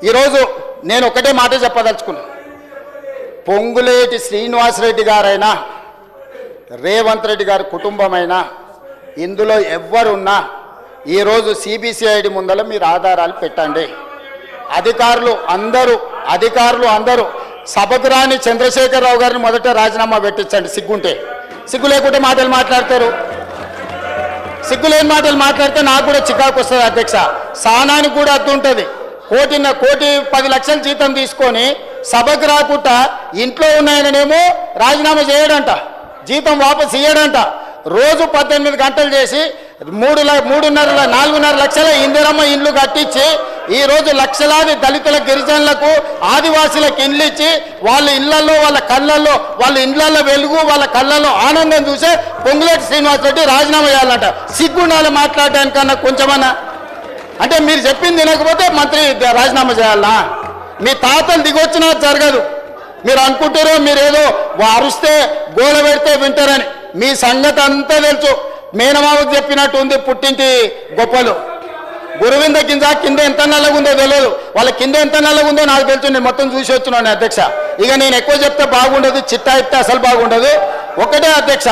ఈరోజు నేను ఒకటే మాట చెప్పదలుచుకున్నా. పొంగులేటి శ్రీనివాసరెడ్డి గారైనా రేవంత్ రెడ్డి గారి కుటుంబమైనా ఇందులో ఎవ్వరున్నా ఈరోజు సిబిసిఐడి ముందర మీరు ఆధారాలు పెట్టండి. అధికారులు అందరూ సభకు రాని చంద్రశేఖరరావు గారిని మొదట రాజీనామా పెట్టించండి. సిగ్గు లేకుంటే మాటలు మాట్లాడతారు. సిగ్గులేని మాటలు మాట్లాడితే నాకు కూడా చికాకు వస్తుంది అధ్యక్ష. సహనానికి కూడా అద్దు ఉంటుంది. కోటి 10 లక్షల జీతం తీసుకొని సభకు రాకుండా ఇంట్లో ఉన్నాయననేమో రాజీనామా చేయడంట, జీతం వాపసు ఇయ్యడంట. రోజు 18 గంటలు చేసి 4.5 లక్షల ఇందిరమ్మ ఇండ్లు కట్టించి ఈరోజు లక్షలాది దళితుల గిరిజనులకు ఆదివాసీలకు ఇండ్లు ఇచ్చి వాళ్ళ ఇళ్లలో వాళ్ళ ఇండ్లలో వెలుగు వాళ్ళ కళ్ళల్లో ఆనందం చూసే పొంగులేటి శ్రీనివాసరెడ్డి రాజీనామా చేయాలంట. సిగ్గుండాలి మాట్లాడడానికన్నా కొంచెమన్నా. అంటే మీరు చెప్పింది వినకపోతే మంత్రి రాజీనామా చేయాలనా? మీ తాతలు దిగొచ్చినా జరగదు. మీరు అనుకుంటారో మీరేదో అరుస్తే గోల పెడితే వింటారని. మీ సంగతి అంతా తెలుసు. మేనమావకు చెప్పినట్టు ఉంది పుట్టింటి గొప్పలు. గురువింద కింద ఎంత నల్లగుందో తెలియదు. వాళ్ళ కింద ఎంత నల్లగుందో నాకు తెలుసు. నేను మొత్తం చూసి వచ్చినాను అధ్యక్ష. ఇక నేను ఎక్కువ చెప్తే బాగుండదు, చిట్టా ఇస్తే అసలు బాగుండదు. ఒకటే అధ్యక్ష.